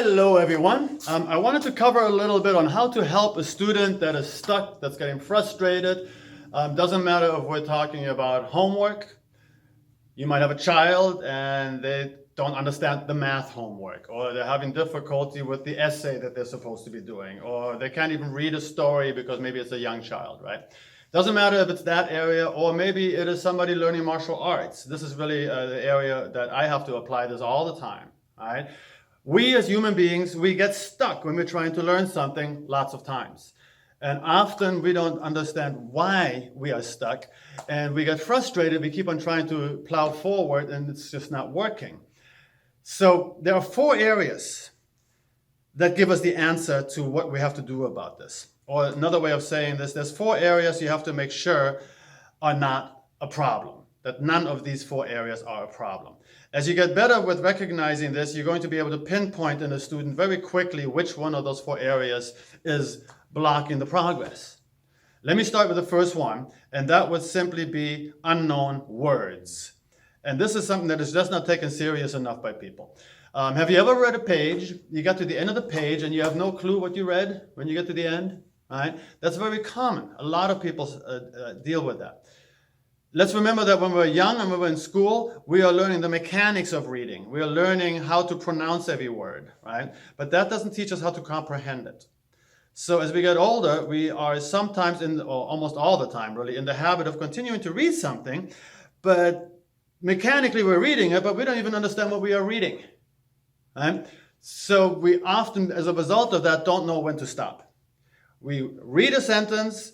Hello everyone. I wanted to cover a little bit on how to help a student that is stuck, that's getting frustrated. Doesn't matter if we're talking about homework. You might have a child and they don't understand the math homework, or they're having difficulty with the essay that they're supposed to be doing, or they can't even read a story because maybe it's a young child, right? Doesn't matter if it's that area, or maybe it is somebody learning martial arts. This is really the area that I have to apply this all the time, all right? We as human beings, we get stuck when we're trying to learn something lots of times. And often we don't understand why we are stuck, and we get frustrated. We keep on trying to plow forward and it's just not working. So there are 4 areas that give us the answer to what we have to do about this. Or another way of saying this, there's 4 areas you have to make sure are not a problem, that none of these 4 areas are a problem. As you get better with recognizing this, you're going to be able to pinpoint in a student very quickly which one of those 4 areas is blocking the progress. Let me start with the first one, and that would simply be unknown words. And this is something that is just not taken serious enough by people. Have you ever read a page, you got to the end of the page and you have no clue what you read when you get to the end? Right? That's very common. A lot of people deal with that. Let's remember that when we're young and when we're in school, we are learning the mechanics of reading. We are learning how to pronounce every word, right? But that doesn't teach us how to comprehend it. So as we get older, we are sometimes, or almost all the time really, in the habit of continuing to read something, but mechanically we're reading it, but we don't even understand what we are reading, right? So we often, as a result of that, don't know when to stop. We read a sentence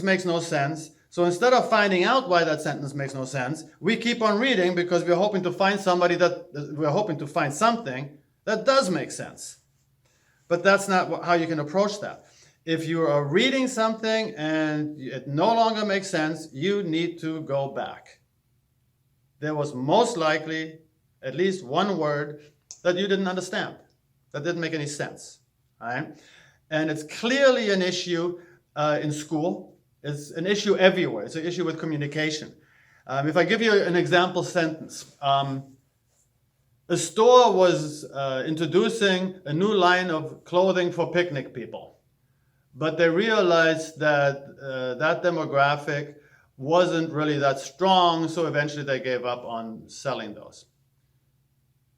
makes no sense. So instead of finding out why that sentence makes no sense, we keep on reading because we're hoping to find something that does make sense. But that's not how you can approach that. If you are reading something and it no longer makes sense, you need to go back. There was most likely at least one word that you didn't understand, that didn't make any sense. Right? And it's clearly an issue in school. It's an issue everywhere. It's an issue with communication. If I give you an example sentence, a store was introducing a new line of clothing for picnic people, but they realized that that demographic wasn't really that strong, so eventually they gave up on selling those.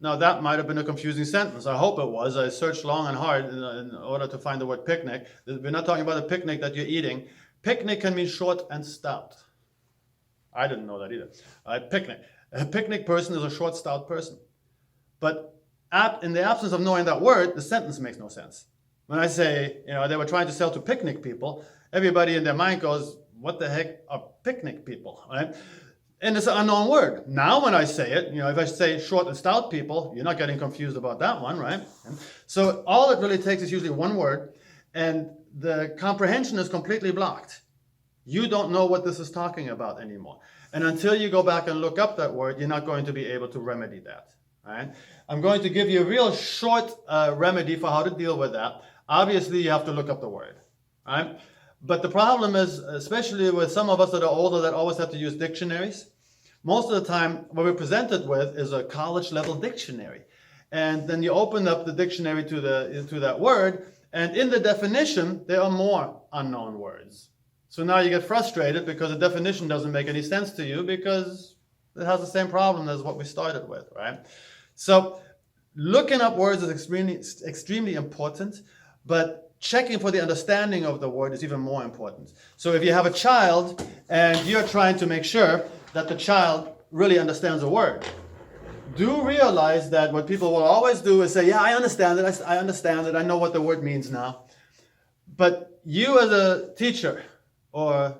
Now that might have been a confusing sentence. I hope it was. I searched long and hard in order to find the word picnic. We're not talking about a picnic that you're eating. Picnic can mean short and stout. I didn't know that either. Picnic. A picnic person is a short, stout person. But in the absence of knowing that word, the sentence makes no sense. When I say, they were trying to sell to picnic people, everybody in their mind goes, what the heck are picnic people, right? And it's an unknown word. Now when I say it, if I say short and stout people, you're not getting confused about that one, right? So all it really takes is usually one word, and the comprehension is completely blocked. You don't know what this is talking about anymore. And until you go back and look up that word, you're not going to be able to remedy that. Right? I'm going to give you a real short remedy for how to deal with that. Obviously, you have to look up the word. Right? But the problem is, especially with some of us that are older that always have to use dictionaries, most of the time what we're presented with is a college-level dictionary. And then you open up the dictionary to that word, and in the definition, there are more unknown words. So now you get frustrated because the definition doesn't make any sense to you because it has the same problem as what we started with, right? So looking up words is extremely important, but checking for the understanding of the word is even more important. So if you have a child and you're trying to make sure that the child really understands a word, do realize that what people will always do is say, yeah, I understand it, I know what the word means now. But you as a teacher or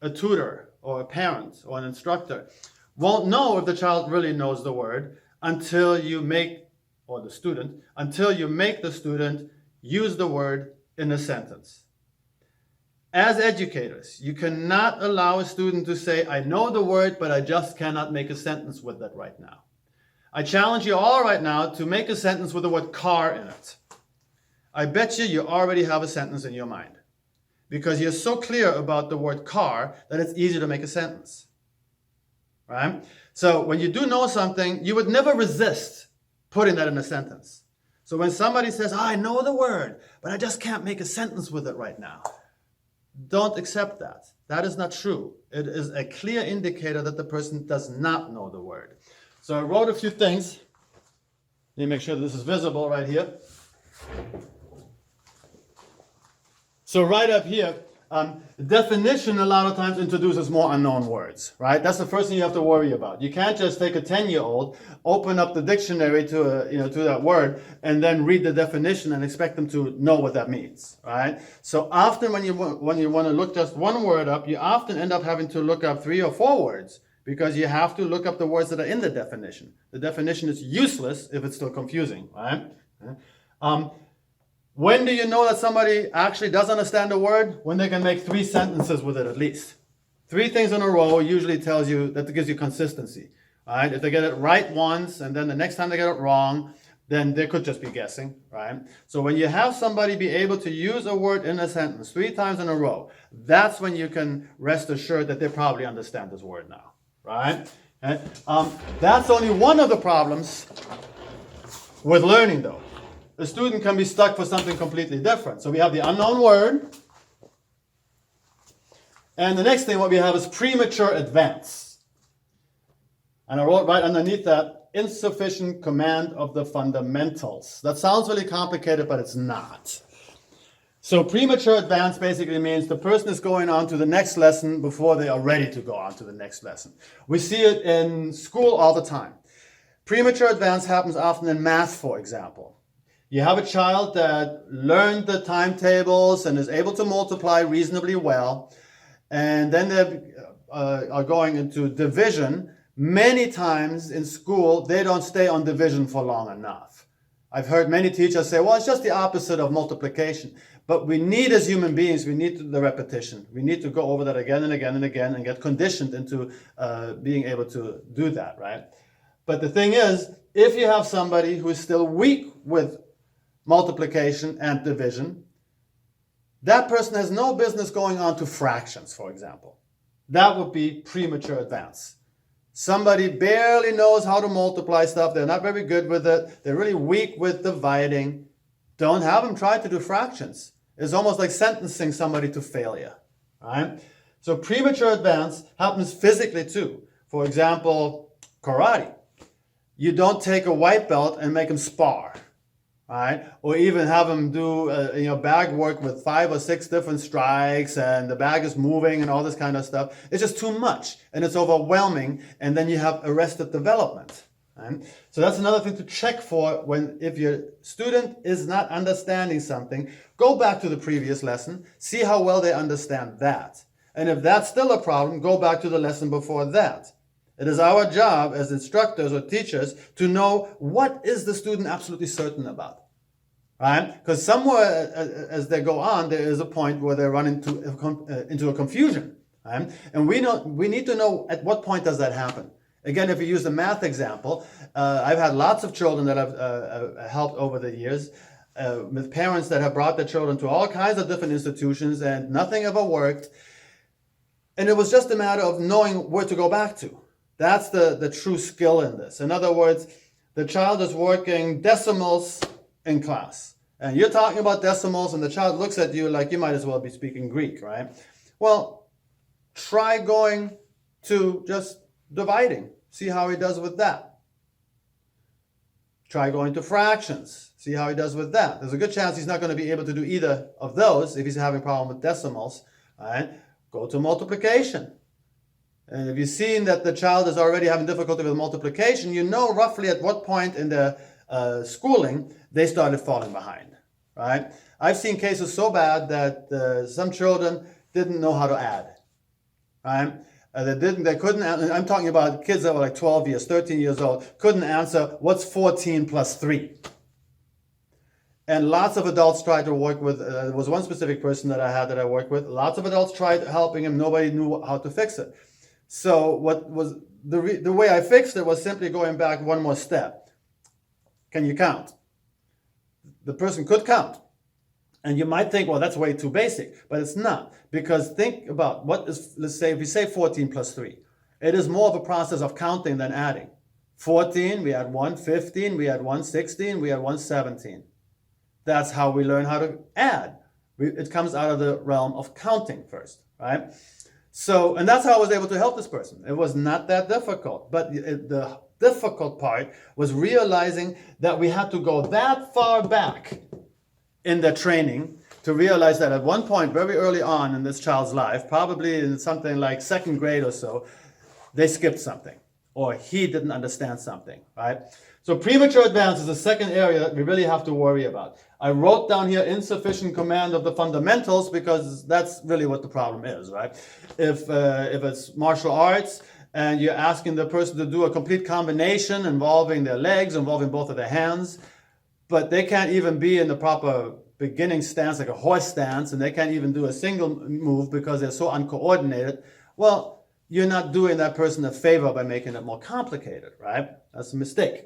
a tutor or a parent or an instructor won't know if the child really knows the word until you make the student use the word in a sentence. As educators, you cannot allow a student to say, I know the word, but I just cannot make a sentence with that right now. I challenge you all right now to make a sentence with the word car in it. I bet you already have a sentence in your mind because you're so clear about the word car that it's easy to make a sentence. Right? So when you do know something, you would never resist putting that in a sentence. So when somebody says, I know the word, but I just can't make a sentence with it right now, don't accept that. That is not true. It is a clear indicator that the person does not know the word. So I wrote a few things. Let me make sure this is visible right here. So right up here, definition a lot of times introduces more unknown words, right? That's the first thing you have to worry about. You can't just take a 10-year-old, open up the dictionary to that word, and then read the definition and expect them to know what that means, right? So often when you want to look just one word up, you often end up having to look up 3 or 4 words because you have to look up the words that are in the definition. The definition is useless if it's still confusing, right? When do you know that somebody actually does understand a word? When they can make 3 sentences with it at least. 3 things in a row usually tells you, that gives you consistency. Right? If they get it right once and then the next time they get it wrong, then they could just be guessing, right? So when you have somebody be able to use a word in a sentence 3 times in a row, that's when you can rest assured that they probably understand this word now, right? And, that's only one of the problems with learning though. The student can be stuck for something completely different. So we have the unknown word. And the next thing what we have is premature advance. And I wrote right underneath that, insufficient command of the fundamentals. That sounds really complicated, but it's not. So premature advance basically means the person is going on to the next lesson before they are ready to go on to the next lesson. We see it in school all the time. Premature advance happens often in math, for example. You have a child that learned the timetables and is able to multiply reasonably well, and then they are going into division. Many times in school, they don't stay on division for long enough. I've heard many teachers say, well, it's just the opposite of multiplication. But we need, as human beings, we need the repetition. We need to go over that again and again and again and get conditioned into being able to do that, right? But the thing is, if you have somebody who is still weak with multiplication and division, that person has no business going on to fractions, for example. That would be premature advance. Somebody barely knows how to multiply stuff. They're not very good with it. They're really weak with dividing. Don't have them try to do fractions. It's almost like sentencing somebody to failure, right? So premature advance happens physically too. For example, karate. You don't take a white belt and make them spar. Right? Or even have them do bag work with 5 or 6 different strikes and the bag is moving and all this kind of stuff. It's just too much and it's overwhelming, and then you have arrested development. Right? So that's another thing to check for if your student is not understanding something. Go back to the previous lesson, see how well they understand that. And if that's still a problem, go back to the lesson before that. It is our job as instructors or teachers to know what is the student absolutely certain about. Right? Because somewhere as they go on, there is a point where they run into a confusion. Right? And we need to know at what point does that happen. Again, if you use the math example, I've had lots of children that I've helped over the years with parents that have brought their children to all kinds of different institutions and nothing ever worked. And it was just a matter of knowing where to go back to. That's the true skill in this. In other words, the child is working decimals in class. And you're talking about decimals and the child looks at you like you might as well be speaking Greek, right? Well, try going to just dividing. See how he does with that. Try going to fractions. See how he does with that. There's a good chance he's not going to be able to do either of those if he's having a problem with decimals. Right? Go to multiplication. And if you've seen that the child is already having difficulty with multiplication, you know roughly at what point in their schooling they started falling behind, right? I've seen cases so bad that some children didn't know how to add, right? They couldn't, I'm talking about kids that were like 12 years, 13 years old, couldn't answer what's 14 plus 3. And lots of adults tried to work with, there was one specific person that I worked with, lots of adults tried helping him, nobody knew how to fix it. So what was the way I fixed it was simply going back one more step. Can you count? The person could count. And you might think, well, that's way too basic, but it's not. Because think about what is, let's say, if we say 14 plus 3, it is more of a process of counting than adding. 14, we add 1, 15, we add 1, 16, we add 1, 17. That's how we learn how to add. It comes out of the realm of counting first, right? So, and that's how I was able to help this person. It was not that difficult, but the difficult part was realizing that we had to go that far back in the training to realize that at one point very early on in this child's life, probably in something like 2nd grade or so, they skipped something or he didn't understand something, right? So premature advance is the second area that we really have to worry about. I wrote down here insufficient command of the fundamentals because that's really what the problem is, right? If it's martial arts and you're asking the person to do a complete combination involving their legs, involving both of their hands, but they can't even be in the proper beginning stance, like a horse stance, and they can't even do a single move because they're so uncoordinated, well, you're not doing that person a favor by making it more complicated, right? That's a mistake.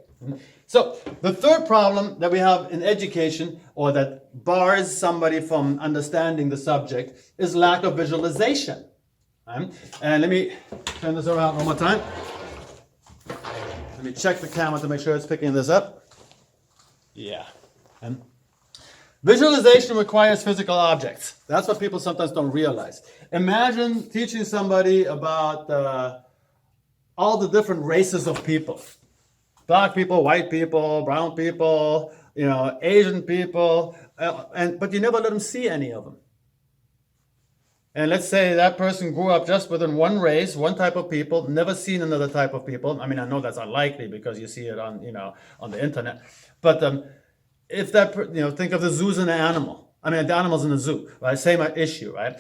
So the third problem that we have in education, or that bars somebody from understanding the subject, is lack of visualization. Right? And let me turn this around one more time. Let me check the camera to make sure it's picking this up. Yeah. And visualization requires physical objects. That's what people sometimes don't realize. Imagine teaching somebody about all the different races of people. Black people, white people, brown people, Asian people, but you never let them see any of them. And let's say that person grew up just within one race, one type of people, never seen another type of people. I mean, I know that's unlikely because you see it on, on the internet. But if that, think of the zoo's an animal. I mean, the animals in the zoo, right? Same issue, right?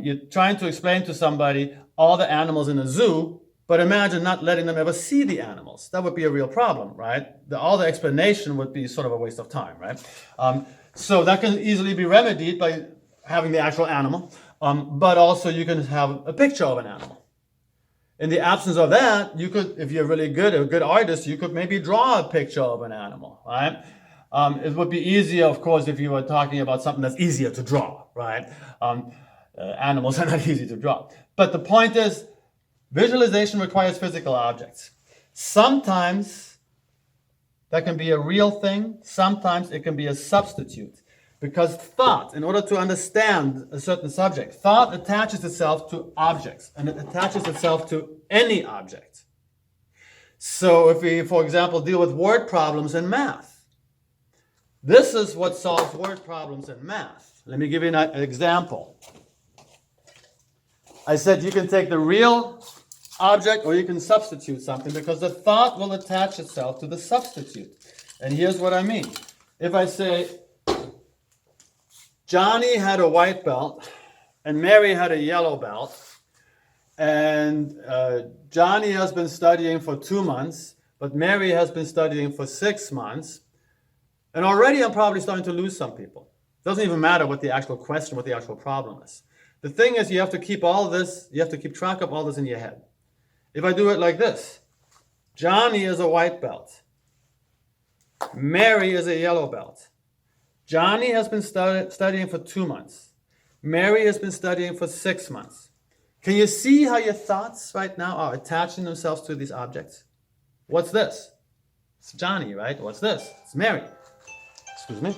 You're trying to explain to somebody all the animals in the zoo, but imagine not letting them ever see the animals. That would be a real problem, right? All the explanation would be sort of a waste of time, right? So that can easily be remedied by having the actual animal, but also you can have a picture of an animal. In the absence of that, you could, if you're really good, a good artist, you could maybe draw a picture of an animal, right? It would be easier, of course, if you were talking about something that's easier to draw, right? Animals are not easy to draw. But the point is, visualization requires physical objects. Sometimes that can be a real thing. Sometimes it can be a substitute. Because thought, in order to understand a certain subject, thought attaches itself to objects. And it attaches itself to any object. So if we, for example, deal with word problems in math, this is what solves word problems in math. Let me give you an example. I said you can take the real object or you can substitute something because the thought will attach itself to the substitute. And here's what I mean. If I say, Johnny had a white belt and Mary had a yellow belt, and Johnny has been studying for 2 months, but Mary has been studying for 6 months, and already I'm probably starting to lose some people. It doesn't even matter what the actual question, what the actual problem is. The thing is, you have to keep all this, you have to keep track of all this in your head. If I do it like this, Johnny is a white belt. Mary is a yellow belt. Johnny has been studying for 2 months. Mary has been studying for 6 months. Can you see how your thoughts right now are attaching themselves to these objects? What's this? It's Johnny, right? What's this? It's Mary. Excuse me.